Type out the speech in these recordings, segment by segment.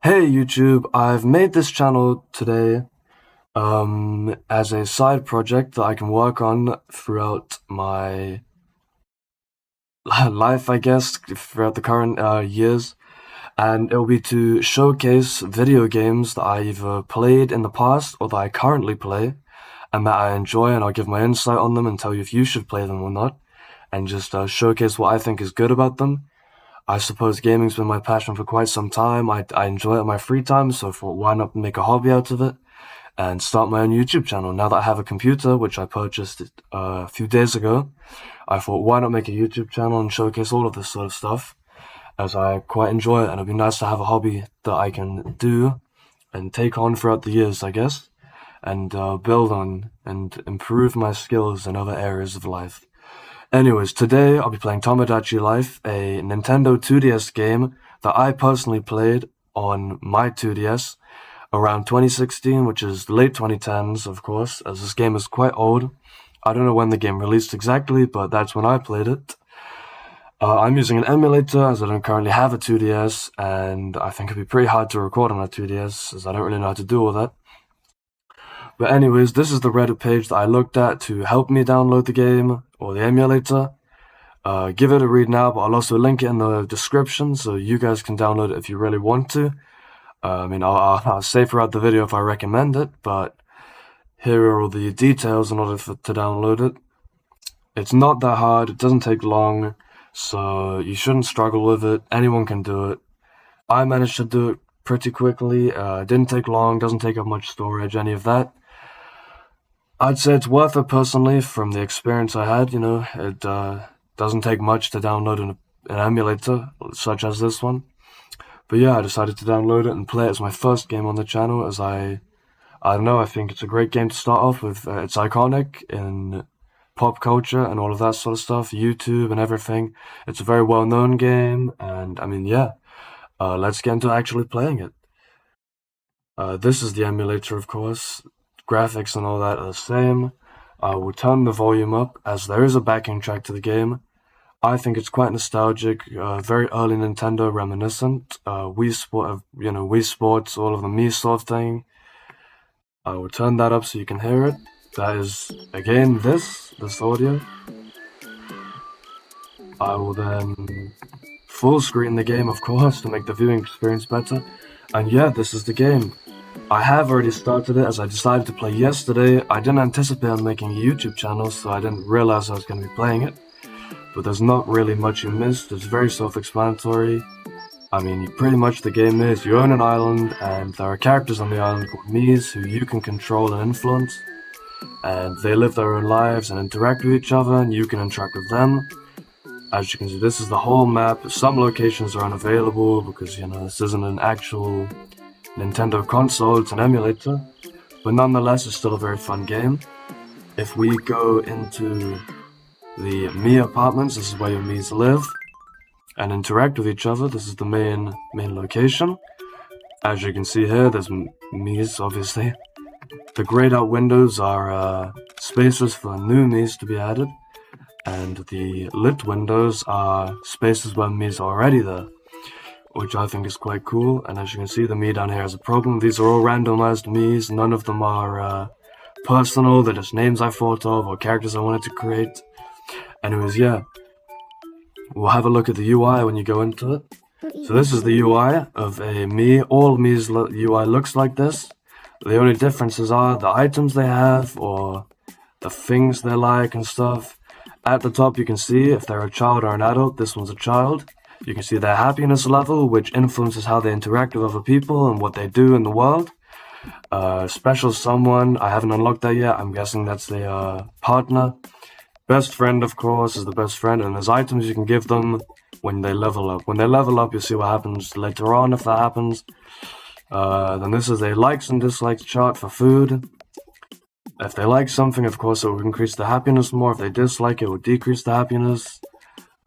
Hey YouTube, I've made this channel today as a side project that I can work on throughout my life, I guess, throughout the current years. And it'll be to showcase video games that I either played in the past or that I currently play and that I enjoy, and I'll give my insight on them and tell you if you should play them or not, and just showcase what I think is good about them. I suppose gaming's been my passion for quite some time. I enjoy it in my free time, so I thought why not make a hobby out of it and start my own YouTube channel. Now that I have a computer, which I purchased a few days ago, I thought why not make a YouTube channel and showcase all of this sort of stuff, as I quite enjoy it, and it'd be nice to have a hobby that I can do and take on throughout the years, I guess, and build on and improve my skills in other areas of life. Anyways, today I'll be playing Tomodachi Life, a Nintendo 2DS game that I personally played on my 2DS around 2016, which is the late 2010s, of course, as this game is quite old. I don't know when the game released exactly, but that's when I played it. I'm using an emulator as I don't currently have a 2DS, and I think it'd be pretty hard to record on a 2DS as I don't really know how to do all that. But anyways, this is the Reddit page that I looked at to help me download the game, or the emulator. Give it a read now, but I'll also link it in the description so you guys can download it if you really want to. I'll say throughout the video if I recommend it, but here are all the details in order to download it. It's not that hard, it doesn't take long, so you shouldn't struggle with it. Anyone can do it. I managed to do it pretty quickly. It didn't take long, doesn't take up much storage, any of that. I'd say it's worth it personally from the experience I had. It doesn't take much to download an emulator such as this one. But yeah, I decided to download it and play it as my first game on the channel, as I don't know, I think it's a great game to start off with. It's iconic in pop culture and all of that sort of stuff, YouTube and everything. It's a very well-known game, and let's get into actually playing it. This is the emulator, of course. Graphics and all that are the same. I will turn the volume up as there is a backing track to the game. I think it's quite nostalgic, very early Nintendo reminiscent. Wii Sports, all of the Mii sort of thing. I will turn that up so you can hear it. That is, again, this audio. I will then full screen the game, of course, to make the viewing experience better. And yeah, this is the game. I have already started it as I decided to play yesterday. I didn't anticipate on making a YouTube channel, so I didn't realize I was going to be playing it. But there's not really much you missed. It's very self-explanatory. Pretty much the game is you own an island, and there are characters on the island called Miis who you can control and influence. And they live their own lives and interact with each other, and you can interact with them. As you can see, this is the whole map. Some locations are unavailable because, this isn't an actual Nintendo console, it's an emulator, but nonetheless it's still a very fun game. If we go into the Mii apartments, this is where your Miis live and interact with each other. This is the main location. As you can see here, there's Miis, obviously. The grayed out windows are spaces for new Miis to be added, and the lit windows are spaces where Miis are already there, which I think is quite cool. And as you can see, the Mii down here has a problem. These are all randomized Miis. None of them are personal. They're just names I thought of or characters I wanted to create. Anyways, yeah. We'll have a look at the UI when you go into it. So this is the UI of a Mii. All Mii's UI looks like this. The only differences are the items they have or the things they like and stuff. At the top you can see if they're a child or an adult. This one's a child. You can see their happiness level, which influences how they interact with other people and what they do in the world. Special someone, I haven't unlocked that yet. I'm guessing that's the partner. Best friend, of course, is the best friend, and there's items you can give them when they level up. When they level up, you'll see what happens later on if that happens. Then this is a likes and dislikes chart for food. If they like something, of course, it will increase the happiness more. If they dislike it, it will decrease the happiness.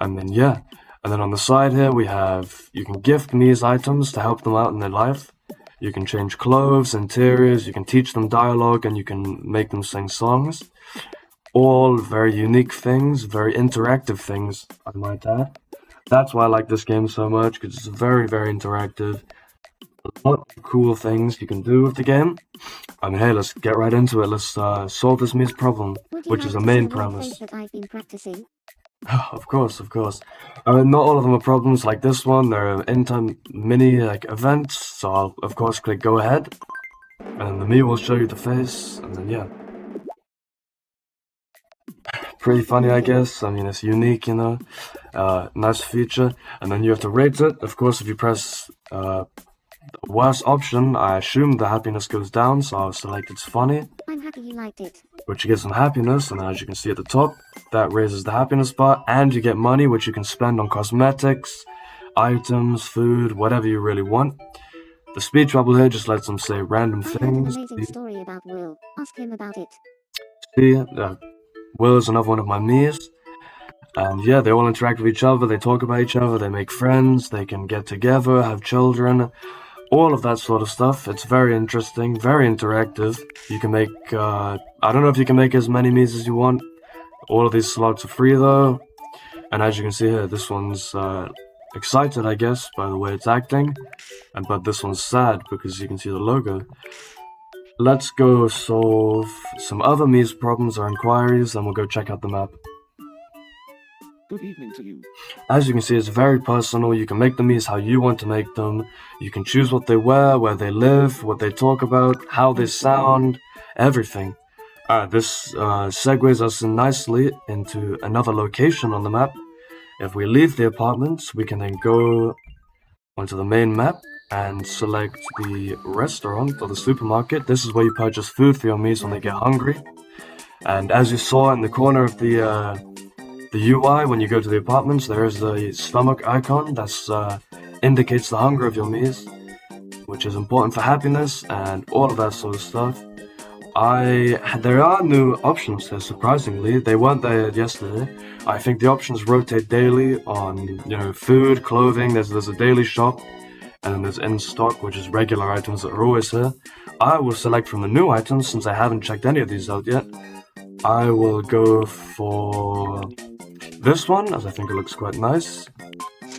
And then, yeah. And then on the side here, you can gift Mii's items to help them out in their life. You can change clothes, interiors, you can teach them dialogue, and you can make them sing songs. All very unique things, very interactive things, I might add. That's why I like this game so much, because it's very, very interactive. lot of cool things you can do with the game. I mean, hey, let's get right into it. Let's solve this Mii's problem, which is a main premise. That I've been practicing. Of course, of course. I mean, not all of them are problems like this one. They're in-time mini like events, so I'll of course click go ahead, and the Mii will show you the face, and then yeah. Pretty funny, I guess. I mean, it's unique, you know. Nice feature, and then you have to rate it. Of course, if you press the worst option, I assume the happiness goes down, so I'll select it's funny. I'm happy you liked it. Which gives them happiness, and then as you can see at the top, that raises the happiness bar, and you get money, which you can spend on cosmetics, items, food, whatever you really want. The speech bubble here just lets them say random things. I heard an amazing story about Will. Ask him about it. See, Will is another one of my Mii's. And yeah, they all interact with each other, they talk about each other, they make friends, they can get together, have children, all of that sort of stuff. It's very interesting, very interactive. You can make, I don't know if you can make as many Mii's as you want. All of these slots are free though. And as you can see here, this one's excited, I guess, by the way it's acting. But this one's sad because you can see the logo. Let's go solve some other Mii's problems or inquiries, and we'll go check out the map. Good evening to you. As you can see, it's very personal. You can make the Mii's how you want to make them. You can choose what they wear, where they live, what they talk about, how they sound, everything. This segues us nicely into another location on the map. If we leave the apartments, we can then go onto the main map and select the restaurant or the supermarket. This is where you purchase food for your Mii's when they get hungry. And as you saw in the corner of the UI, when you go to the apartments, there is a stomach icon that indicates the hunger of your Mii's, which is important for happiness and all of that sort of stuff. There are new options here, surprisingly. They weren't there yesterday. I think the options rotate daily on, you know, food, clothing. There's a daily shop, and then there's in stock, which is regular items that are always here. I will select from the new items since I haven't checked any of these out yet. I will go for this one, as I think it looks quite nice,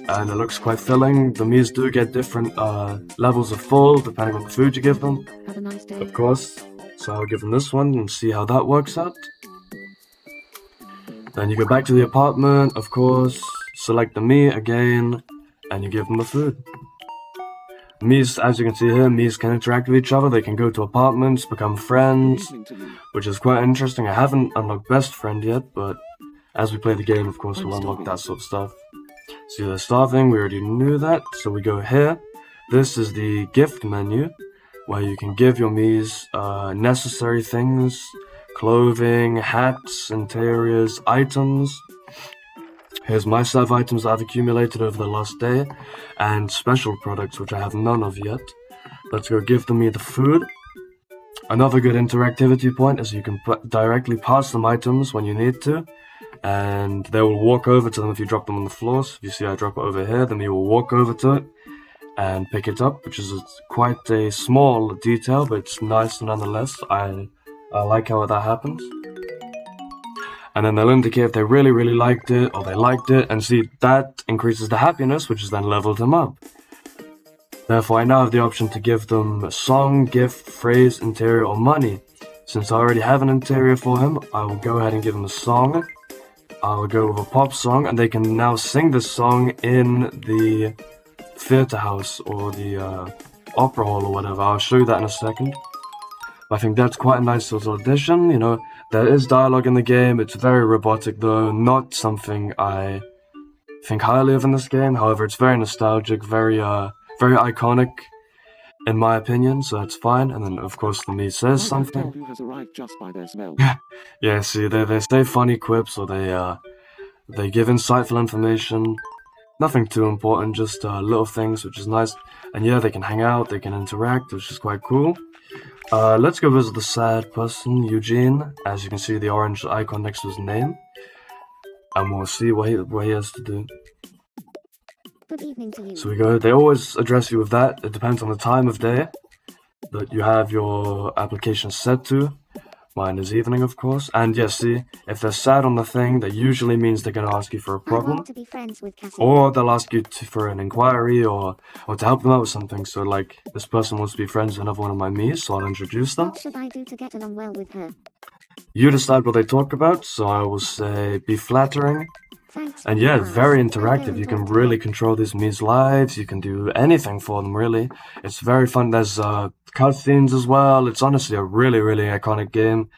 and it looks quite filling. The Mii's do get different levels of full, depending on the food you give them. Have a nice day. Of course, so I'll give them this one and see how that works out. Then you go back to the apartment, of course, select the Mii again, and you give them the food. Mii's, as you can see here, Mii's can interact with each other. They can go to apartments, become friends, which is quite interesting. I haven't unlocked best friend yet, but as we play the game, of course, we'll unlock that sort of stuff. See, they're starving, we already knew that, so we go here. This is the gift menu, where you can give your Mii's necessary things, clothing, hats, interiors, items. Here's my set of items that I've accumulated over the last day, and special products, which I have none of yet. Let's go give the Mii the food. Another good interactivity point is you can directly pass them items when you need to, and they will walk over to them if you drop them on the floor. So if you see I drop it over here, the Mii will walk over to it and pick it up, which is quite a small detail, but it's nice nonetheless. I like how that happens. And then they'll indicate if they really liked it, or they liked it, and see, that increases the happiness, which is then leveled them up. Therefore, I now have the option to give them a song, gift, phrase, interior, or money. Since I already have an interior for him, I will go ahead and give him a song. I'll go with a pop song, and they can now sing this song in the theater house, or the opera hall, or whatever. I'll show you that in a second. I think that's quite a nice little addition, you know. There is dialogue in the game, it's very robotic though, not something I think highly of in this game. However, it's very nostalgic, very iconic, in my opinion, so that's fine. And then, of course, the Mii says something. Has arrived just by their smell. Yeah, see, they say funny quips, or they give insightful information. Nothing too important, just little things, which is nice. And yeah, they can hang out, they can interact, which is quite cool. Let's go visit the sad person, Eugene. As you can see, the orange icon next to his name. And we'll see what he has to do. Good evening to you. So we go, they always address you with that. It depends on the time of day that you have your application set to. Mine is evening, of course. And yes, see, if they're sad on the thing, that usually means they're gonna ask you for a I problem. want to be friends with Cassie. Or they'll ask you for an inquiry or to help them out with something. So, like, this person wants to be friends with another one of my Miis, so I'll introduce them. What should I do to get along well with her? You decide what they talk about, so I will say be flattering. Thanks. And for yeah, the it's very advice. I'll go interactive. and You can talk to really her. control these Mii's lives. You can do anything for them, really. It's very fun. There's cutscenes as well. It's honestly a really, really iconic game.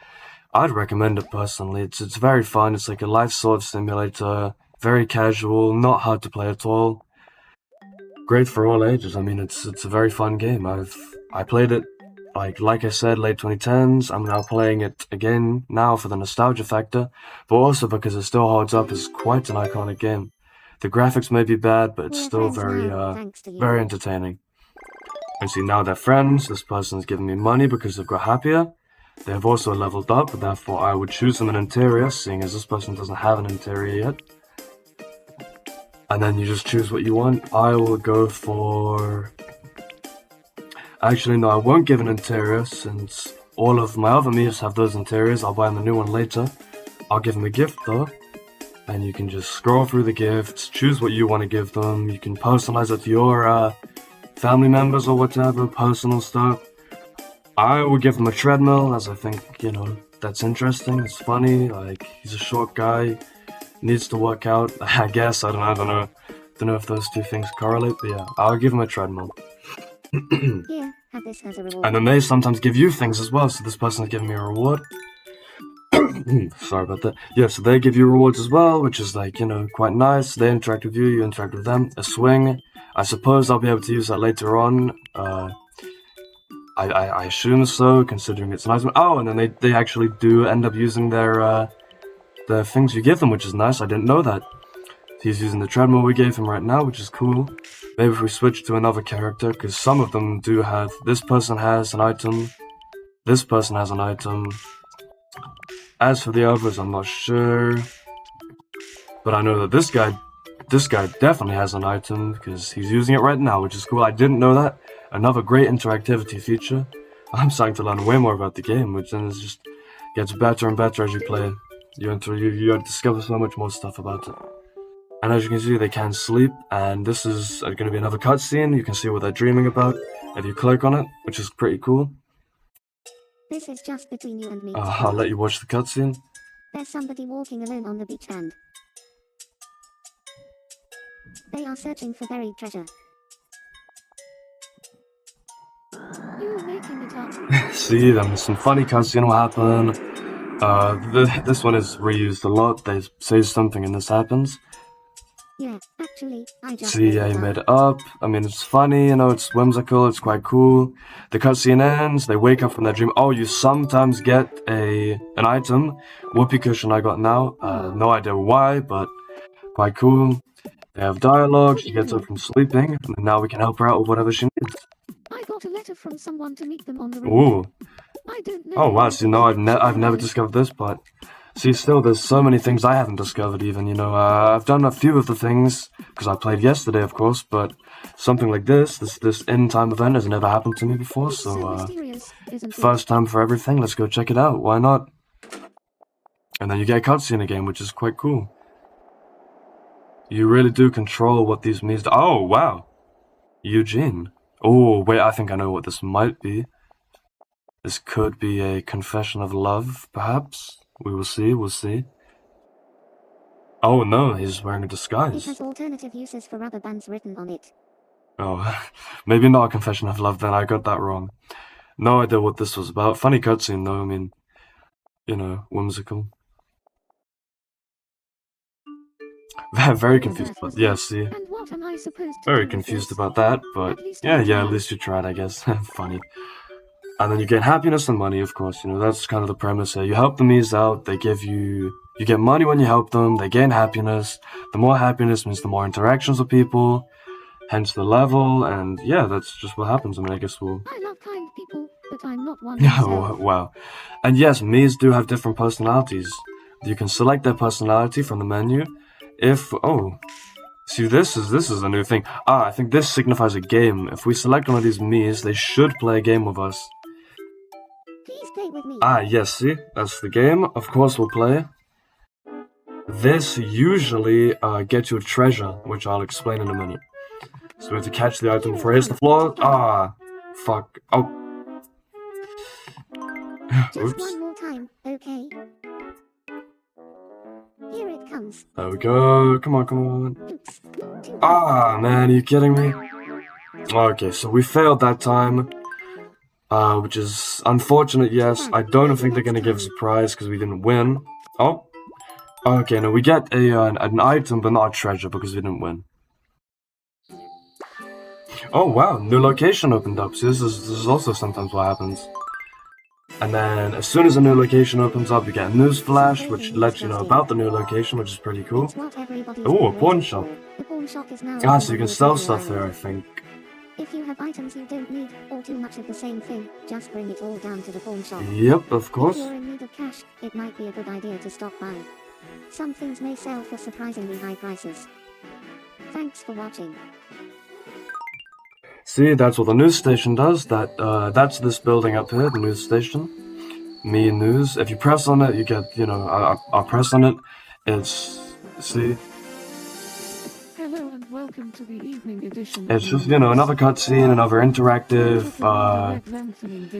I'd recommend it personally. It's very fun. It's like a life sort of simulator. Very casual, not hard to play at all. Great for all ages. I mean, it's a very fun game. I played it like I said, late 2010s. I'm now playing it again now for the nostalgia factor, but also because it still holds up as quite an iconic game. The graphics may be bad, but it's We're still friends now, thanks to you. very entertaining. And see, now they're friends. This person's giving me money because they've got happier. They have also leveled up, therefore I would choose them an interior, seeing as this person doesn't have an interior yet. And then you just choose what you want. I will go for... Actually, no, I won't give an interior, since all of my other Mii's have those interiors. I'll buy them a new one later. I'll give them a gift, though. And you can just scroll through the gifts, choose what you want to give them. You can personalize it to your family members or whatever, personal stuff. I will give them a treadmill, as I think, that's interesting, it's funny, like, he's a short guy, needs to work out, I guess, I don't know if those two things correlate, but yeah, I'll give him a treadmill. Here, have this as a reward. And then they sometimes give you things as well, so this person's giving me a reward. Sorry about that. Yeah, so they give you rewards as well, which is like, quite nice. They interact with you, you interact with them. A swing, I suppose I'll be able to use that later on. I assume so, considering it's an item. Oh, and then they actually do end up using their things you give them, which is nice. I didn't know that. He's using the treadmill we gave him right now, which is cool. Maybe if we switch to another character, because some of them do have... This person has an item. This person has an item. As for the others, I'm not sure. But I know that this guy definitely has an item, because he's using it right now, which is cool. I didn't know that. Another great interactivity feature. I'm starting to learn way more about the game, which then is just gets better and better as you play. You discover so much more stuff about it. And as you can see, they can sleep, and this is going to be another cutscene. You can see what they're dreaming about if you click on it, which is pretty cool. This is just between you and me. I'll let you watch the cutscene. There's somebody walking alone on the beach and they are searching for buried treasure. You are making me laugh. See, then some funny cutscene will happen. This one is reused a lot. They say something and this happens. Yeah, actually, I just See, yeah, he made it up. I mean, it's funny, it's whimsical, it's quite cool. The cutscene ends, they wake up from their dream. Oh, you sometimes get an item. Whoopee cushion I got now. No idea why, but quite cool. They have dialogue, she gets up from sleeping, and now we can help her out with whatever she needs. I got a letter from someone to meet them on the road. Ooh. I don't know. Oh, wow, see, no, I've never discovered this part. See, still, there's so many things I haven't discovered even, I've done a few of the things, because I played yesterday, of course, but something like this in-time event has never happened to me before, It's so so, mysterious, isn't it? first time for everything, let's go check it out, why not? And then you get a cutscene again, which is quite cool. You really do control what these means. Oh, wow! Eugene. Oh, wait, I think I know what this might be. This could be a confession of love, perhaps? We will see, we'll see. Oh no, he's wearing a It disguise. has alternative uses for rubber bands written on it. Oh, maybe not a confession of love then, I got that wrong. No idea what this was about. Funny cutscene though, I mean, whimsical. Very confused about, yeah, see. And what am I supposed to Very do with confused this? about that, but At least yeah, I at tried. least you tried, I guess. Funny. And then you get happiness and money, of course, that's kind of the premise here. You help the Mii's out, they give you... You get money when you help them, they gain happiness. The more happiness means the more interactions with people, hence the level, and yeah, that's just what happens. I mean, I guess we'll... I love kind people, but I'm not one Yeah, myself. wow. And yes, Mii's do have different personalities. You can select their personality from the menu. See, this is a new thing. I think this signifies a game. If we select one of these Mii's, they should play a game with us. He's Play with me. Ah, yes, see? That's the game. Of course we'll play. This usually gets you a treasure, which I'll explain in a minute. So we have to catch the item before it hits the floor. Ah, fuck. Oh. Just Oops. one more time, okay? Here it comes. There we go. Come on, come on. Oops. Too bad. Ah, man, are you kidding me? Okay, so we failed that time. Which is unfortunate, yes. I don't think they're gonna give us a prize because we didn't win. Oh. Okay, no, we get an item, but not a treasure because we didn't win. Oh wow, new location opened up. See, this is also sometimes what happens. And then as soon as a new location opens up, you get a news flash, which lets you know about the new location, which is pretty cool. It's what everybody's Ooh, a been pawn waiting shop. for. The pawn shop is now Ah, open so you can on sell your stuff video there, I island. think. If you have items you don't need, or too much of the same thing, just bring it all down to the pawn shop. Yep, of If course. you're in need of cash, it might be a good idea to stop by. Some things may sell for surprisingly high prices. Thanks for watching. See, that's what the news station does. That's this building up here, the news station. Me News. If you press on it, you get, I'll press on it. It's, see, Hello and welcome to the evening edition. it's just, another cutscene, another interactive,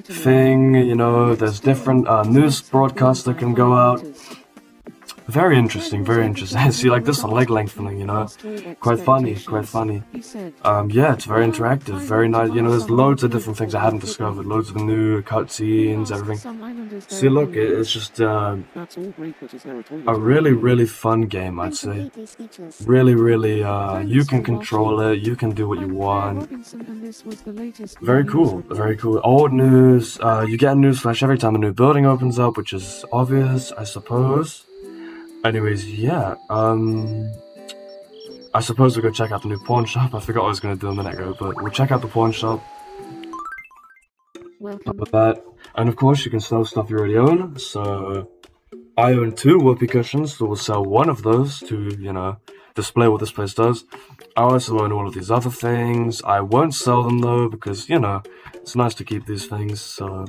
thing, there's different, news broadcasts that can go out. Very interesting, very interesting. See, like this leg lengthening, quite funny, quite funny. Yeah, it's very interactive, very nice. There's loads of different things I hadn't discovered, loads of new cutscenes, everything. See, look, it's just a really, really fun game, I'd say. Really, really, you can control it, you can do what you want. Very cool, very cool. Old news, you get a news flash every time a new building opens up, which is obvious, I suppose. Anyways, yeah, I suppose we'll go check out the new pawn shop. I forgot what I was going to do a minute ago, but we'll check out the pawn shop. Welcome. With that, and of course you can sell stuff you already own, so I own 2 whoopee cushions, so we'll sell one of those to, display what this place does. I also own all of these other things. I won't sell them though, because, it's nice to keep these things, so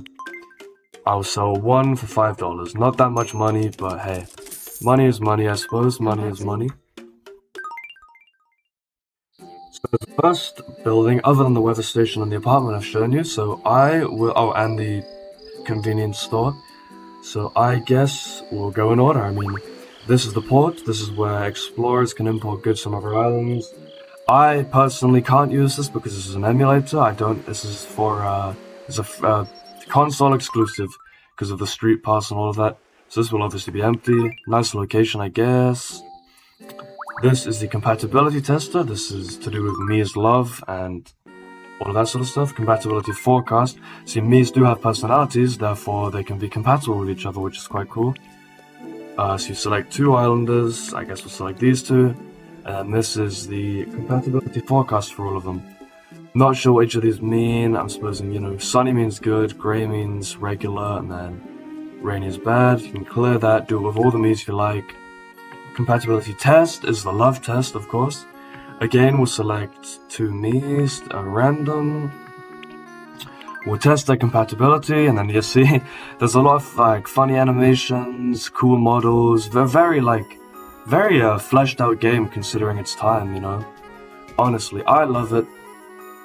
I'll sell one for $5. Not that much money, but hey. Money is money, I suppose. Money is money. So the first building, other than the weather station and the apartment I've shown you, so I will... Oh, and the convenience store. So I guess we'll go in order. I mean, this is the port. This is where explorers can import goods from other islands. I personally can't use this because this is an emulator. This is for, it's a console exclusive because of the street pass and all of that. So this will obviously be empty. Nice location, I guess. This is the compatibility tester. This is to do with Mia's love and all of that sort of stuff. Compatibility forecast. See, Mia's do have personalities, therefore they can be compatible with each other, which is quite cool. So you select 2 islanders. I guess we'll select these 2. And this is the compatibility forecast for all of them. Not sure what each of these mean. I'm supposing, sunny means good, grey means regular, and then rainy is bad. You can clear that, do it with all the meats you like. Compatibility test is the love test, of course. Again, we'll select 2 me's, random. We'll test their compatibility, and then you see there's a lot of funny animations, cool models. They're very fleshed out game considering its time, Honestly, I love it.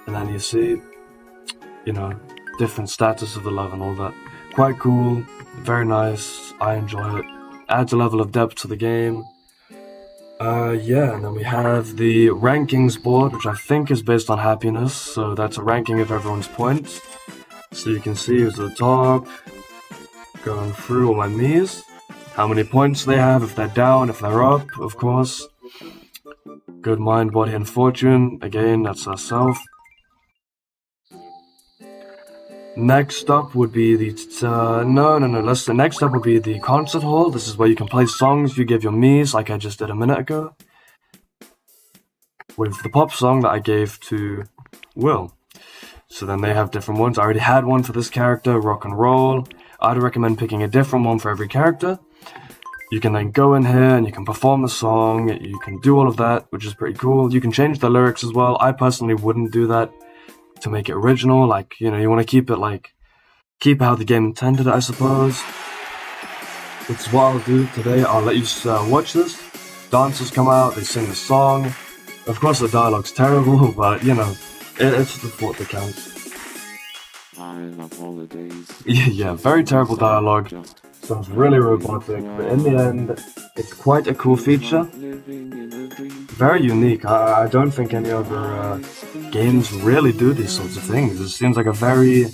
And then you see, different status of the love and all that. Quite cool, very nice, I enjoy it. Adds a level of depth to the game. Yeah, and then we have the rankings board, which I think is based on happiness, so that's a ranking of everyone's points. So you can see who's at the top, going through all my Mii's, how many points they have, if they're down, if they're up, of course. Good mind, body, and fortune, again, that's ourself. Next up would be the, next up would be the concert hall. This is where you can play songs you give your Mii's, like I just did a minute ago. With the pop song that I gave to Will. So then they have different ones. I already had one for this character, rock and roll. I'd recommend picking a different one for every character. You can then go in here and you can perform the song, you can do all of that, which is pretty cool. You can change the lyrics as well. I personally wouldn't do that to make it original, you want to keep it keep how the game intended, I suppose. Which is what I'll do today. I'll let you watch this. Dancers come out, they sing the song. Of course the dialogue's terrible, but you know, it's the thought that counts. I love holidays. Yeah, very terrible dialogue. Sounds really robotic, but in the end, it's quite a cool feature. Very unique. I don't think any other games really do these sorts of things. It seems like a very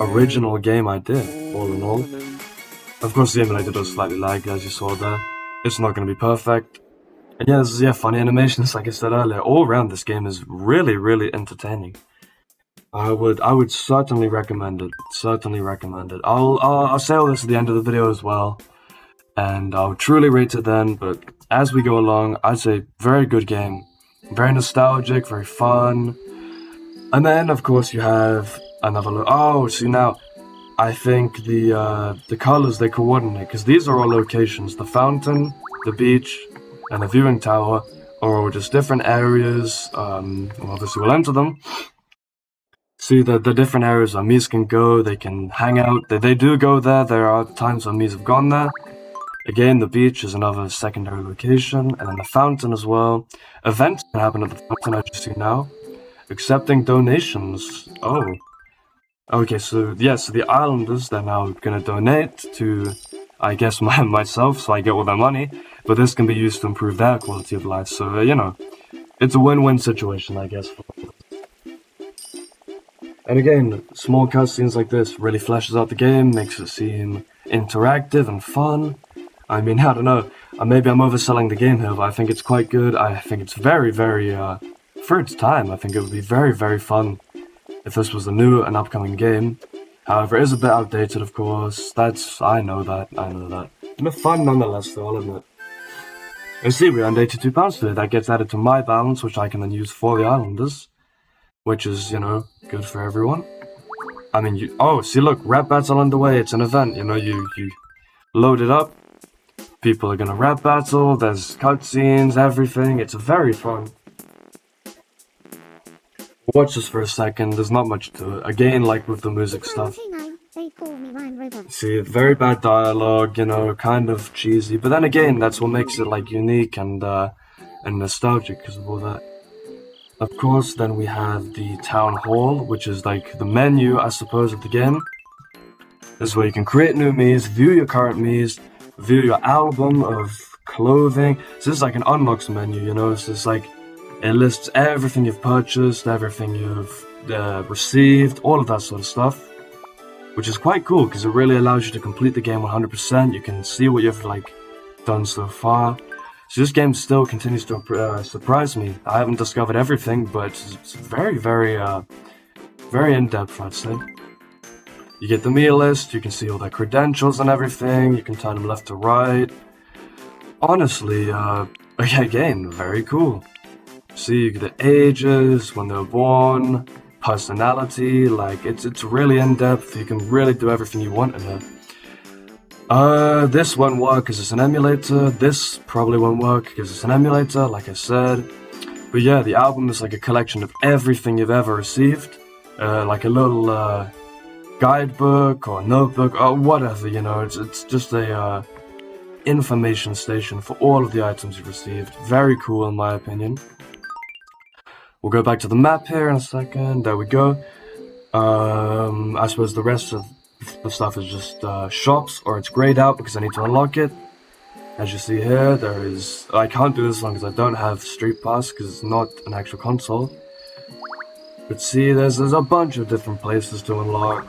original game idea, all in all. Of course, the emulator does slightly lag, as you saw there. It's not going to be perfect. And yeah, this is funny animations, like I said earlier. All around, this game is really, really entertaining. I would certainly recommend it. Certainly recommend it. I'll say all this at the end of the video as well, and I'll truly rate it then. But as we go along, I'd say very good game, very nostalgic, very fun. And then of course you have another look. Oh, see now, I think the colors they coordinate, because these are all locations. The fountain, the beach, and the viewing tower are all just different areas. Obviously we'll enter them. See, the different areas where Mies can go, they can hang out. They do go there. There are times when Mies have gone there. Again, the beach is another secondary location, and then the fountain as well. Events can happen at the fountain, as you see now. Accepting donations. Oh. Okay, so the islanders, they're now gonna donate to, I guess, myself, so I get all their money. But this can be used to improve their quality of life, so, you know, it's a win-win situation, I guess. And again, small cutscenes like this really fleshes out the game, makes it seem interactive and fun. I mean, I don't know, maybe I'm overselling the game here, but I think it's quite good. I think it's very, very, for its time, I think it would be very, very fun if this was a new and upcoming game. However, it is a bit outdated, of course. I know that. But fun nonetheless, though, I'll admit. You see, we earned £82 today. That gets added to my balance, which I can then use for the islanders. Which is, you know, good for everyone. I mean, oh, see, look, rap battle underway. It's an event, you know, you load it up. People are gonna rap battle. There's cutscenes, everything. It's very fun. Watch this for a second. There's not much to it. Again, like with the music stuff. See, very bad dialogue, you know, kind of cheesy. But then again, that's what makes it, like, unique and nostalgic because of all that. Of course, then we have the town hall, which is like the menu, I suppose, of the game. This is where you can create new Miis, view your current Miis, view your album of clothing. So this is like an unlocks menu, you know, it's just like, it lists everything you've purchased, everything you've received, all of that sort of stuff. Which is quite cool, because it really allows you to complete the game 100%. You can see what you've, like, done so far. So this game still continues to surprise me. I haven't discovered everything, but it's very, very, very in-depth, I'd say. You get the meal list, you can see all their credentials and everything, you can turn them left to right. Honestly, again, very cool. See the ages, when they were born, personality, like, it's really in-depth, you can really do everything you want in it. This won't work because it's an emulator. This probably won't work because it's an emulator, like I said. But yeah, the album is like a collection of everything you've ever received. Like a little guidebook or notebook or whatever, you know. It's just a information station for all of the items you've received. Very cool in my opinion. We'll go back to the map here in a second. There we go. I suppose the rest of the stuff is just shops, or it's grayed out because I need to unlock it. As you see here, there is... I can't do this as long as I don't have Street Pass because it's not an actual console. But see, there's a bunch of different places to unlock.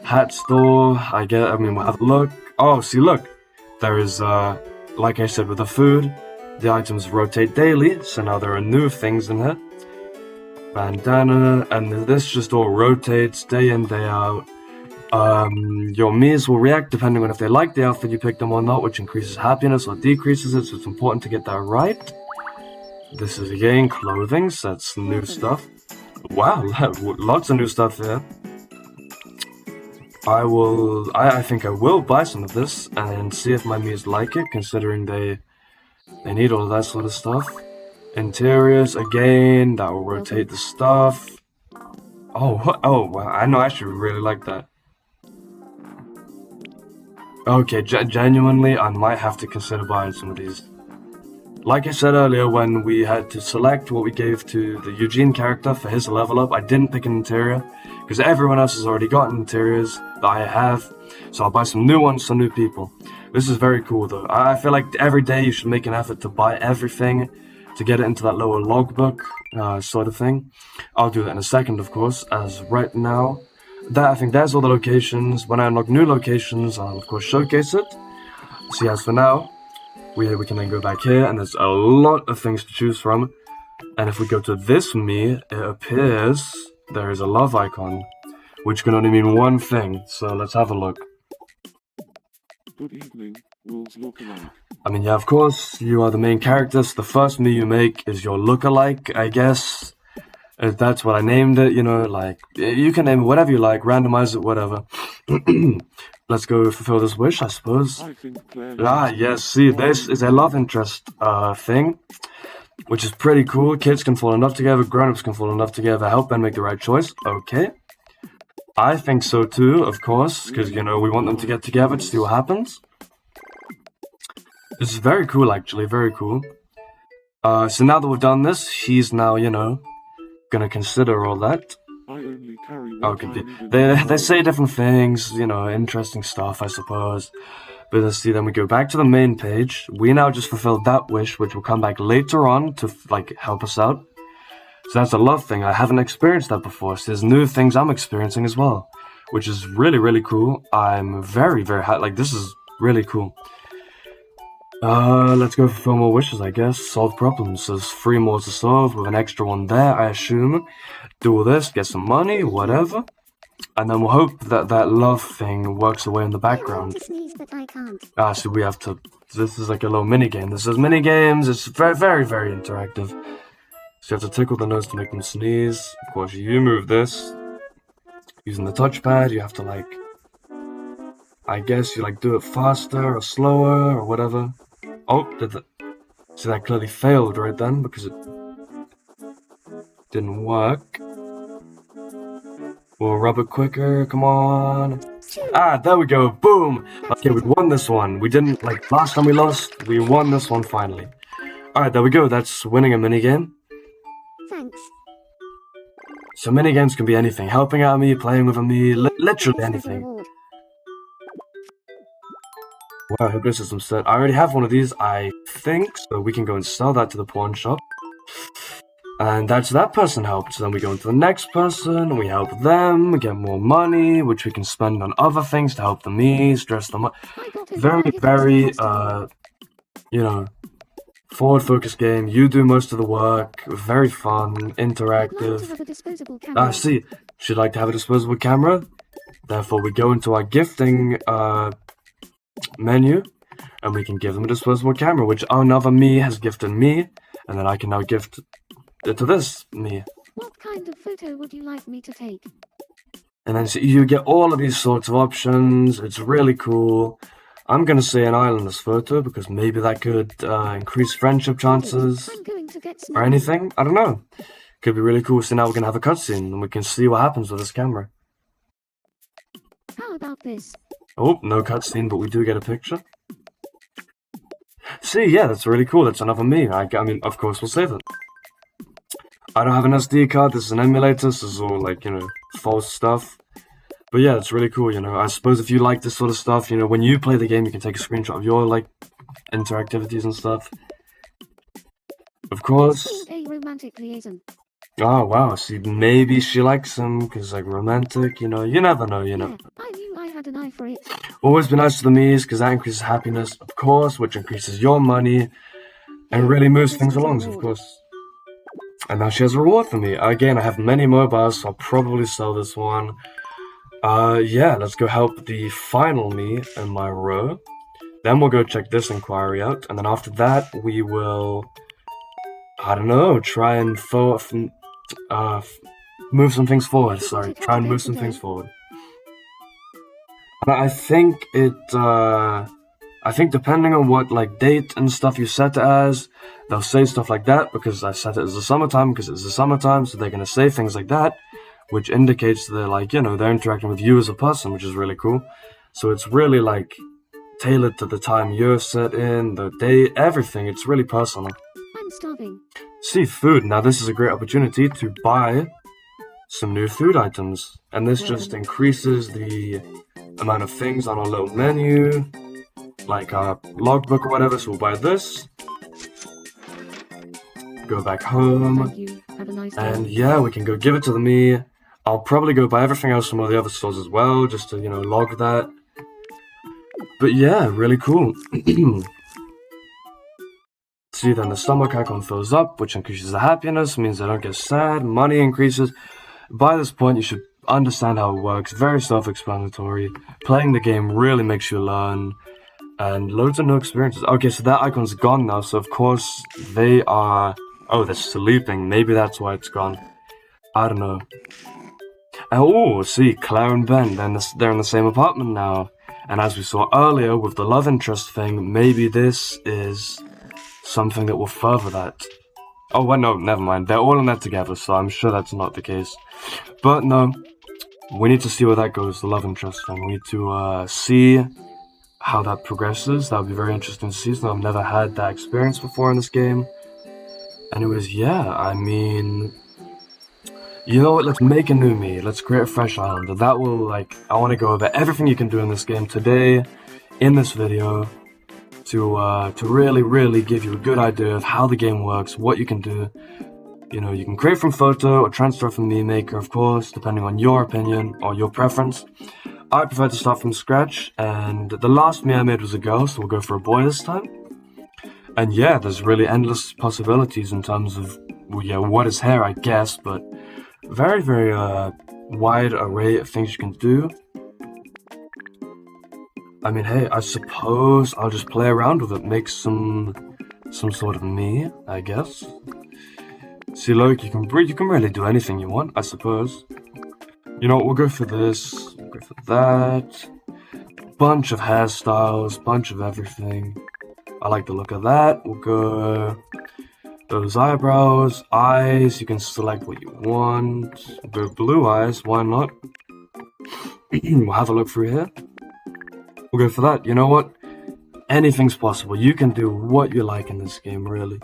Hat store, I mean, we'll have a look. Oh, see, look! There is, like I said with the food, the items rotate daily, so now there are new things in here. Bandana, and this just all rotates day in, day out. Your Miis will react depending on if they like the outfit you picked them or not, which increases happiness or decreases it, so it's important to get that right. This is again clothing, so that's new stuff. Wow, lots of new stuff here. I think I will buy some of this and see if my Miis like it, considering they need all of that sort of stuff. Interiors, again, that will rotate the stuff. Oh, wow, I know, I actually really like that. Okay, genuinely, I might have to consider buying some of these. Like I said earlier, when we had to select what we gave to the Eugene character for his level up, I didn't pick an interior, because everyone else has already gotten interiors that I have, so I'll buy some new ones for new people. This is very cool though. I feel like every day you should make an effort to buy everything to get it into that lower logbook sort of thing. I'll do that in a second, of course, as right now, I think that's all the locations. When I unlock new locations, I'll of course showcase it. See, as for now, we can then go back here, and there's a lot of things to choose from. And if we go to this me, it appears there is a love icon, which can only mean one thing. So let's have a look. Good evening, Wolves lookalike. I mean, yeah, of course, you are the main character, so the first me you make is your lookalike, I guess. That's what I named it, you know, like, you can name it whatever you like, randomize it, whatever. Let's go fulfill this wish, I suppose. I think Claire Yes, see, this is a love interest thing, which is pretty cool. Kids can fall in love together, grown-ups can fall in love together, help them make the right choice. Okay. I think so too, of course, because, you know, we want them to get together to see what happens. This is very cool, actually, very cool. So now that we've done this, he's now, you know, gonna consider all that. I only carry what Okay, I need. they say different things, you know, interesting stuff, I suppose. But let's see, then we go back to the main page. We now just fulfilled that wish, which will come back later on to, like, help us out. So that's a love thing. I haven't experienced that before, so there's new things I'm experiencing as well, which is really, really cool. I'm very, very happy. Like, this is really cool. Let's go fulfill more wishes, I guess. Solve problems. There's 3 more to solve with an extra one there, I assume. Do all this, get some money, whatever. And then we'll hope that that love thing works away in the I want background. to sneeze, but I can't. So we have to... This is like a little mini-game. This is mini-games. It's very, very, very interactive. So you have to tickle the nose to make them sneeze. Of course, you move this. Using the touchpad, you have to, like... I guess you, like, do it faster or slower or whatever. Oh, see, that clearly failed right then because it didn't work. We'll rub it quicker, come on. There we go, boom! Okay, we won this one. We didn't, like, last time we lost, we won this one finally. Alright, there we go, that's winning a minigame. Thanks. So minigames can be anything, helping out me, playing with me, literally Thanks for the anything. reward. Wow, hippo system set. I already have one of these, I think, so we can go and sell that to the pawn shop. And that's that person helped. So then we go into the next person, we help them, get more money, which we can spend on other things to help the me's, dress them up. I got it. Very, very, you know, forward-focused game. You do most of the work, very fun, I'd like to interactive. have a disposable camera. See, she'd like to have a disposable camera. Therefore, we go into our gifting, menu, and we can give them a disposable camera, which another me has gifted me, and then I can now gift it to this me. What kind of photo would you like me to take? And then so you get all of these sorts of options. It's really cool. I'm gonna say an islanders photo because maybe that could increase friendship chances I'm going to get or anything. I don't know. Could be really cool. So now we're gonna have a cutscene and we can see what happens with this camera. How about this? Oh, no cutscene, but we do get a picture. See, yeah, that's really cool. That's another me. I mean, of course, we'll save it. I don't have an SD card. This is an emulator. This is all, like, you know, false stuff. But yeah, it's really cool, you know. I suppose if you like this sort of stuff, you know, when you play the game, you can take a screenshot of your, like, interactivities and stuff. Of course. A romantic liaison. Oh, wow. See, maybe she likes him because, like, romantic, you know. You never know, you know. Yeah, I knew I had an eye for it. Always be nice to the me's because that increases happiness, of course, which increases your money and really moves things along, of course. And now she has a reward for me. Again, I have many mobiles, so I'll probably sell this one. Yeah, let's go help the final me in my row. Then we'll go check this inquiry out, and then after that, we will, I don't know, try and move some things forward. Sorry, try and move some things forward. I think I think depending on what, like, date and stuff you set it as, they'll say stuff like that, because I set it as the summertime, because it's the summertime, so they're gonna say things like that, which indicates they're, like, you know, they're interacting with you as a person, which is really cool. So it's really, like, tailored to the time you're set in, the day, everything. It's really personal. I'm starving. See, food. Now this is a great opportunity to buy some new food items, and this just increases the amount of things on our little menu, like our logbook or whatever. So we'll buy this, go back home, Thank you. Have a nice day. and yeah, we can go give it to me. I'll probably go buy everything else from all the other stores as well, just to, log that. But yeah, really cool. See, then the stomach icon fills up, which increases the happiness, means I don't get sad, money increases. By this point, you should understand how it works. Very self-explanatory. Playing the game really makes you learn, and loads of new experiences. Okay, so that icon's gone now, so of course they are... Oh, they're sleeping. Maybe that's why it's gone. I don't know. Oh, see, Claire and Ben, they're in the same apartment now. And as we saw earlier with the love interest thing, maybe this is something that will further that. Oh, well, no, never mind. They're all in that together, so I'm sure that's not the case. But no, we need to see where that goes, the love interest thing. We need to see how that progresses. That would be very interesting to see, so I've never had that experience before in this game. Anyways, yeah, I mean... You know what, let's make a new me. Let's create a fresh island. And that will, I want to go over everything you can do in this game today, in this video, to really, really give you a good idea of how the game works, what you can do. You can create from photo or transfer from meme maker, of course, depending on your opinion or your preference. I prefer to start from scratch, and the last me I made was a girl, so we'll go for a boy this time. And yeah, there's really endless possibilities in terms of, well, yeah, what is hair, I guess, but very, very wide array of things you can do. I mean, hey, I suppose I'll just play around with it, make some sort of me, I guess. See, look, you can really do anything you want, I suppose. You know what, we'll go for this, we'll go for that. Bunch of hairstyles, bunch of everything. I like the look of that. We'll go those eyebrows, eyes, you can select what you want. We'll go blue eyes, why not? We'll have a look through here. We'll go for that. You know what? Anything's possible. You can do what you like in this game, really.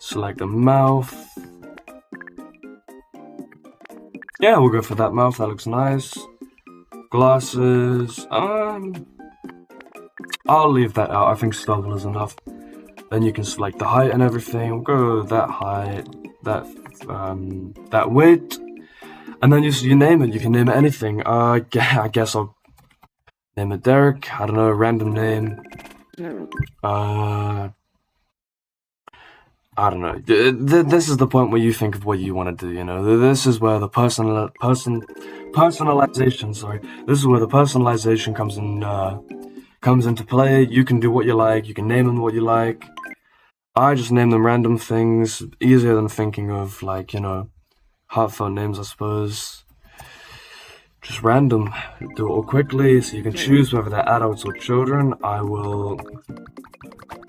Select the mouth. Yeah, we'll go for that mouth. That looks nice. Glasses. I'll leave that out. I think stubble is enough. Then you can select the height and everything. We'll go that height, that weight, and then you name it. You can name it anything. I guess I'll name it Derek. I don't know, random name. Derek. I don't know. This is the point where you think of what you want to do. This is where the personalization. Sorry, this is where the personalization comes into play. You can do what you like. You can name them what you like. I just name them random things, easier than thinking of heartfelt names, I suppose. Just random. Do it all quickly, so you can choose whether they're adults or children. I'll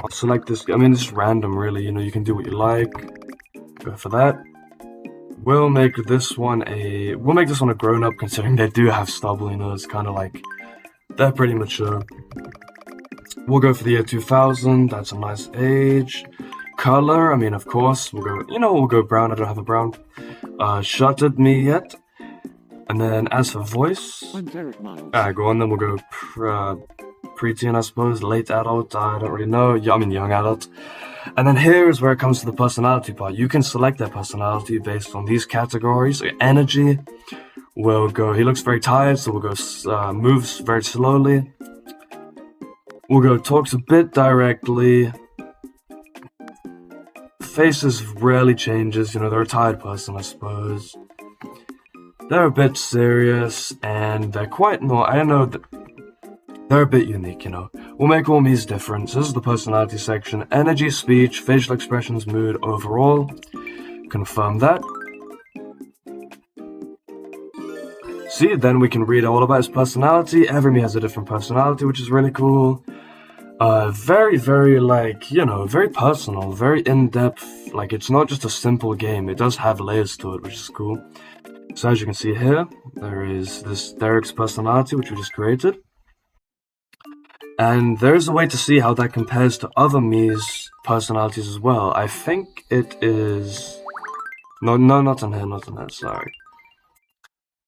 select this. I mean, it's random, really. You can do what you like. Go for that. We'll make this one a grown-up, considering they do have stubble. It's kind of like they're pretty mature. We'll go for the year 2000. That's a nice age. Color, I mean, of course, we'll go brown. I don't have a brown shuttered me yet. And then as for voice, I'm Derek Miles. go on. Then we'll go preteen, I suppose, late adult. I don't really know. I mean, young adult. And then here is where it comes to the personality part. You can select their personality based on these categories. Energy, we'll go. He looks very tired, so we'll go. Moves very slowly. We'll go talks a bit directly. Faces rarely changes, they're a tired person, I suppose. They're a bit serious, and they're quite I don't know, they're a bit unique, We'll make all these different. This is the personality section. Energy, speech, facial expressions, mood, overall. Confirm that. See, then we can read all about his personality. Every me has a different personality, which is really cool. Very, very, very personal, very in-depth. It's not just a simple game. It does have layers to it, which is cool. So as you can see here, there is this Derek's personality, which we just created. And there's a way to see how that compares to other Mii's personalities as well. I think it is... No, not in here, not in here, sorry.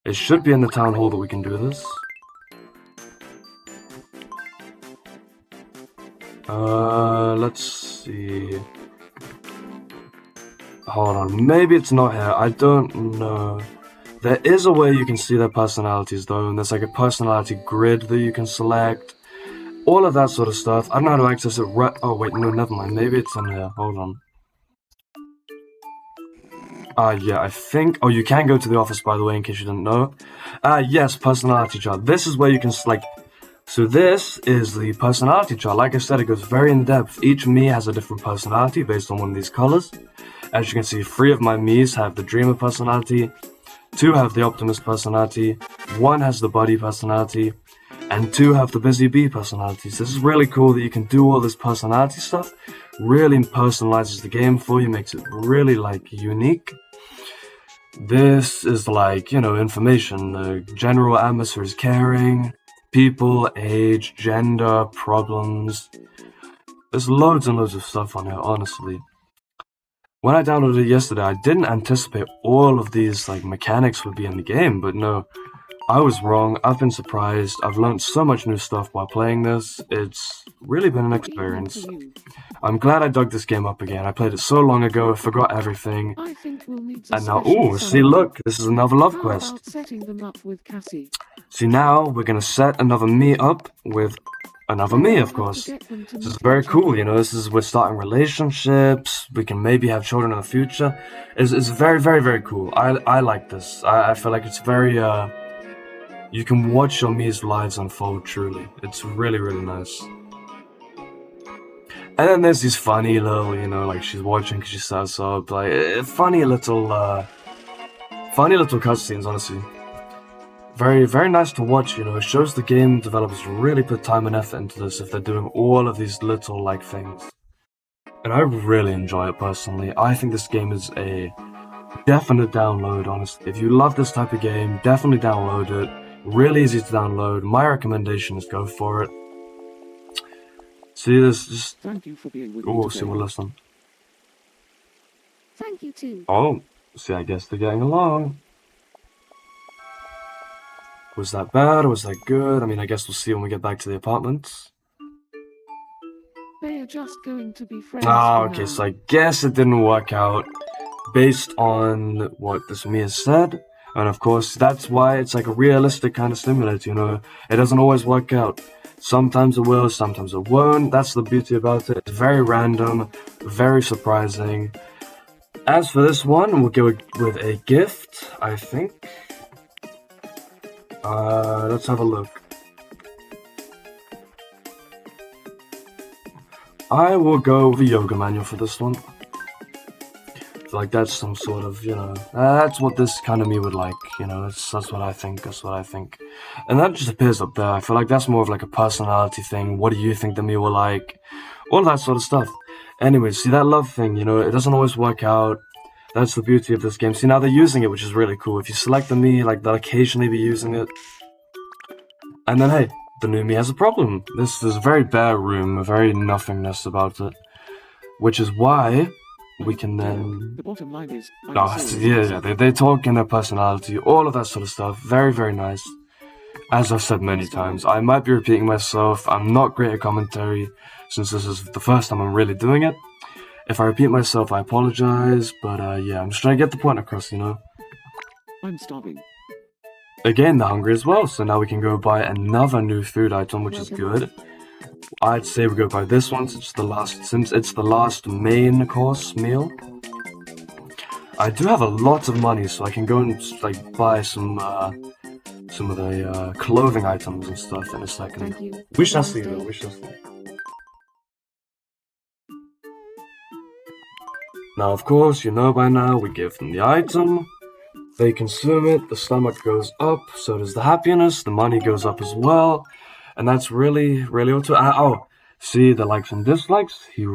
It should be in the town hall that we can do this. Let's see... Hold on, maybe it's not here, I don't know. There is a way you can see their personalities though, and there's like a personality grid that you can select. All of that sort of stuff. I don't know how to access it oh wait, no, never mind, maybe it's in here, hold on. Yeah, I think... Oh, you can go to the office, by the way, in case you didn't know. Yes, personality chart. This is where you can select... So this is the personality chart. Like I said, it goes very in-depth. Each Mii has a different personality based on one of these colors. As you can see, 3 of my Miis have the Dreamer personality, 2 have the Optimist personality, 1 has the Buddy personality, and 2 have the Busy Bee personalities. This is really cool that you can do all this personality stuff. Really personalizes the game for you, makes it really, like, unique. This is like, you know, information. The general atmosphere is caring, people, age, gender, problems. There's loads and loads of stuff on here, honestly. When I downloaded it yesterday, I didn't anticipate all of these, like, mechanics would be in the game, but no, I was wrong. I've been surprised. I've learned so much new stuff while playing this. It's really been an experience. I'm glad I dug this game up again. I played it so long ago, I forgot everything. I think we'll need And now, ooh, see, look, this is another love quest. Setting them up with Cassie. See, now we're gonna set another Mii up with another Mii, of course. This is very cool, you know, we're starting relationships, we can maybe have children in the future. It's very, very, very cool. I like this. I feel like it's very, you can watch your Mii's lives unfold, truly. It's really, really nice. And then there's these funny little, you know, like she's watching because she starts up, like, funny little cutscenes, honestly. Very, very nice to watch, you know. It shows the game developers really put time and effort into this if they're doing all of these little, like, things. And I really enjoy it, personally. I think this game is a definite download, honestly. If you love this type of game, definitely download it. Really easy to download. My recommendation is go for it. See this, just... Thank you for being with me Oh, see, today. we'll listen. Thank you too. Oh, see, I guess they're getting along. Was that bad or was that good? I mean, I guess we'll see when we get back to the apartments. They are just going to be friends. Ah, for okay, now. so I guess it didn't work out based on what this Mii has said. And of course, that's why it's like a realistic kind of simulator, you know? It doesn't always work out. Sometimes it will, sometimes it won't. That's the beauty about it. It's very random, very surprising. As for this one, we'll go with a gift, I think. Let's have a look. I will go with a yoga manual for this one. Like that's some sort of, you know, that's what this kind of Mii would like, you know, that's what I think, And that just appears up there. I feel like that's more of like a personality thing. What do you think the Mii will like? All that sort of stuff. Anyway, see that love thing, you know, it doesn't always work out. That's the beauty of this game. See, now they're using it, which is really cool. If you select the Mii, like, they'll occasionally be using it. And then, hey, the new Mii has a problem. This is a very bare room, a very nothingness about it. Which is why we can then... The bottom line is, they talk in their personality, all of that sort of stuff. Very, very nice. As I've said many times, I might be repeating myself. I'm not great at commentary, since this is the first time I'm really doing it. If I repeat myself, I apologize, but yeah, I'm just trying to get the point across, you know? I'm starving. Again, they're hungry as well, so now we can go buy another new food item, which is good. I'd say we go buy this one, since it's the last main course meal. I do have a lot of money, so I can go and, like, buy some of the clothing items and stuff in a second. Thank you. We shall see, though, we shall see. Now, of course, you know by now, we give them the item, they consume it, the stomach goes up, so does the happiness, the money goes up as well, and that's really, really auto. Oh, see the likes and dislikes. He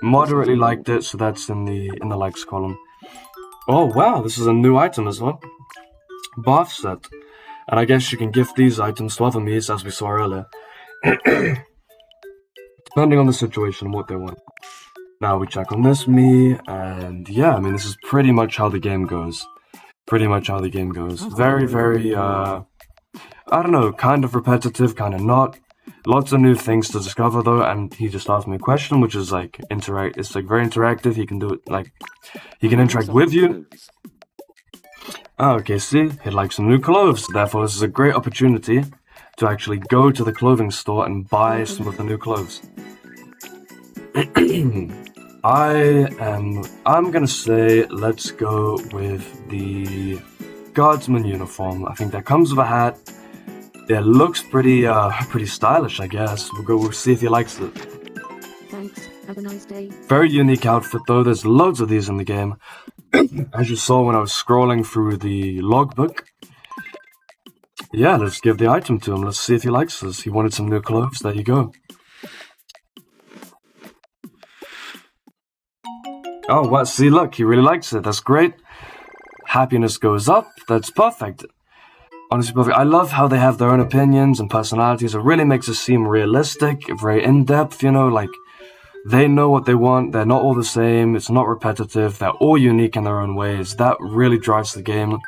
moderately liked it, so that's in the likes column. Oh wow, this is a new item as well, bath set, and I guess you can gift these items to other Miis, as we saw earlier. Depending on the situation and what they want. Now we check on this me, and yeah, I mean, this is pretty much how the game goes. Very, very, I don't know, kind of repetitive, kind of not. Lots of new things to discover though, and he just asked me a question, which is like it's like very interactive. He can do it, like, he can interact with you. Oh, okay, see, he'd like some new clothes, therefore this is a great opportunity to actually go to the clothing store and buy some of the new clothes. I'm gonna say, let's go with the guardsman uniform. I think that comes with a hat. It looks pretty stylish, I guess. We'll see if he likes it. Thanks. Have a nice day. Very unique outfit though, there's loads of these in the game. As you saw when I was scrolling through the logbook. Yeah, let's give the item to him, let's see if he likes this. He wanted some new clothes, there you go. Oh, what? See, look, he really likes it. That's great. Happiness goes up. That's perfect. Honestly, perfect. I love how they have their own opinions and personalities. It really makes it seem realistic, very in-depth, you know, like, they know what they want. They're not all the same. It's not repetitive. They're all unique in their own ways. That really drives the game.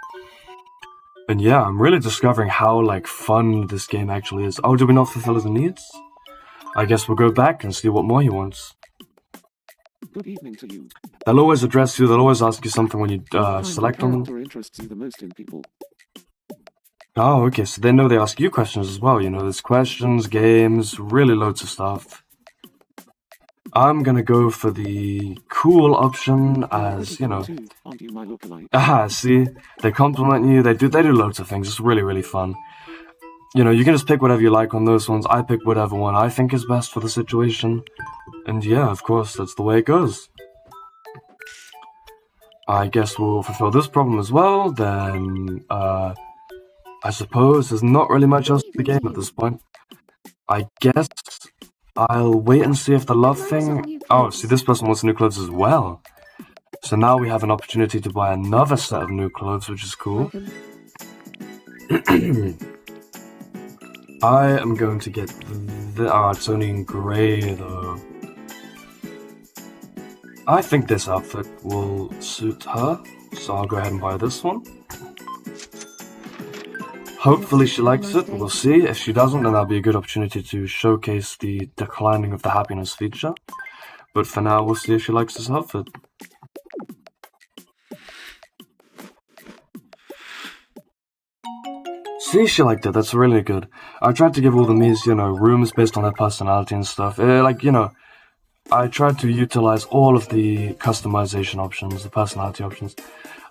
And yeah, I'm really discovering how, like, fun this game actually is. Oh, did we not fulfill his needs? I guess we'll go back and see what more he wants. Good evening to you. They'll always address you, they'll always ask you something when you select on them. What interests you the most in people? Oh, okay, so they know they ask you questions as well, you know, there's questions, games, really loads of stuff. I'm gonna go for the cool option as, you know... Aren't you my lookalike? Ah, see, they compliment you, they do loads of things, it's really, really fun. You know, you can just pick whatever you like on those ones, I pick whatever one I think is best for the situation. And yeah, of course, that's the way it goes. I guess we'll fulfill this problem as well, then, I suppose there's not really much else to the game at this point. I guess I'll wait and see if the love thing... Oh, see, this person wants new clothes as well. So now we have an opportunity to buy another set of new clothes, which is cool. I am going to get it's only in grey though. I think this outfit will suit her, so I'll go ahead and buy this one. Hopefully she likes it, we'll see. If she doesn't, then that'll be a good opportunity to showcase the declining of the happiness feature. But for now, we'll see if she likes this outfit. See, she liked it, that's really good. I tried to give all the Miis, you know, rooms based on their personality and stuff. Like, you know, I tried to utilize all of the customization options, the personality options.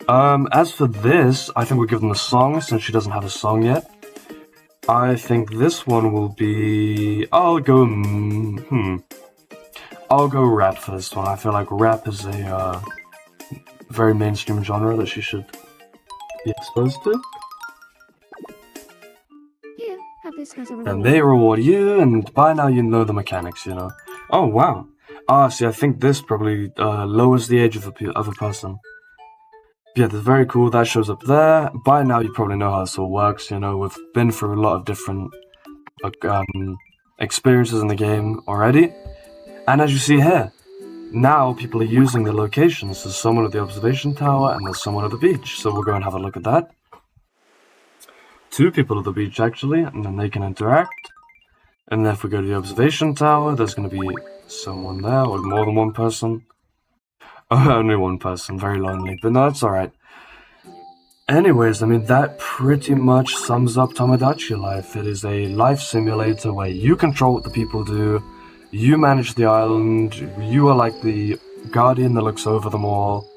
As for this, I think we'll give them a song, since she doesn't have a song yet. I think this one will be... I'll go rap for this one. I feel like rap is a, very mainstream genre that she should be exposed to. Here, have this as a reward. And they reward you, and by now you know the mechanics, you know. Oh, wow. Ah, see, I think this probably lowers the age of a person. Yeah, that's very cool. That shows up there. By now, you probably know how this all works. You know, we've been through a lot of different experiences in the game already. And as you see here, now people are using the locations. There's someone at the observation tower, and there's someone at the beach. So we'll go and have a look at that. 2 people at the beach, actually, and then they can interact. And then if we go to the observation tower, there's going to be someone there, or more than one person. Only one person, very lonely, but no, it's alright. Anyways, I mean, that pretty much sums up Tomodachi Life. It is a life simulator where you control what the people do, you manage the island, you are like the guardian that looks over them all.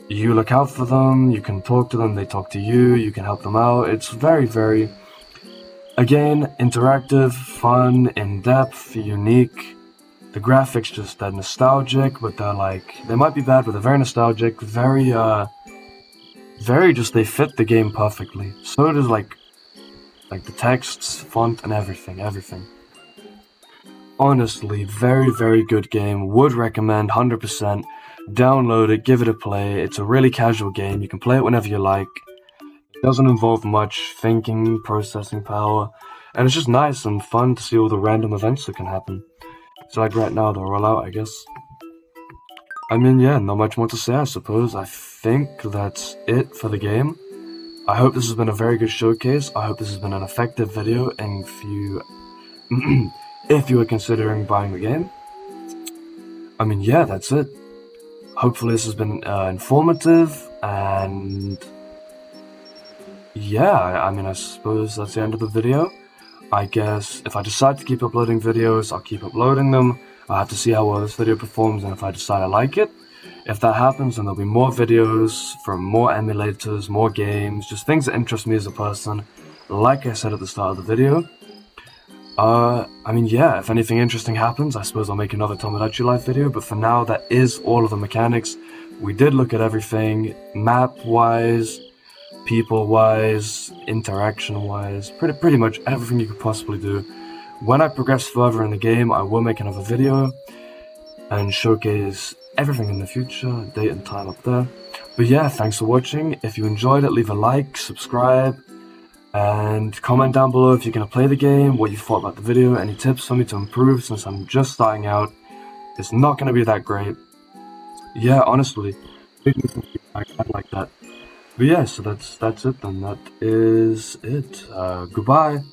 You look out for them, you can talk to them, they talk to you, you can help them out. It's very, very, again, interactive, fun, in-depth, unique. The graphics just, they're nostalgic, but they're like, they might be bad, but they're very nostalgic, very just, they fit the game perfectly. So does like the texts, font, and everything. Honestly, very, very good game, would recommend, 100%. Download it, give it a play, it's a really casual game, you can play it whenever you like. It doesn't involve much thinking, processing power. And it's just nice and fun to see all the random events that can happen. So like right now, they'll roll out, I guess. I mean, yeah, not much more to say, I suppose. I think that's it for the game. I hope this has been a very good showcase. I hope this has been an effective video, and if you are considering buying the game. I mean, yeah, that's it. Hopefully this has been informative, and yeah, I mean, I suppose that's the end of the video. I guess if I decide to keep uploading videos, I'll keep uploading them. I'll have to see how well this video performs, and if I decide I like it. If that happens, then there'll be more videos from more emulators, more games, just things that interest me as a person, like I said at the start of the video. I mean, yeah, if anything interesting happens, I suppose I'll make another Tomodachi Life video, but for now, that is all of the mechanics. We did look at everything, map-wise, people-wise, interaction-wise, pretty much everything you could possibly do. When I progress further in the game, I will make another video and showcase everything in the future, date and time up there. But yeah, thanks for watching. If you enjoyed it, leave a like, subscribe, and comment down below if you're going to play the game, what you thought about the video, any tips for me to improve since I'm just starting out. It's not going to be that great. Yeah, honestly, I'd like that. But yeah, so that's it then. That is it. Goodbye.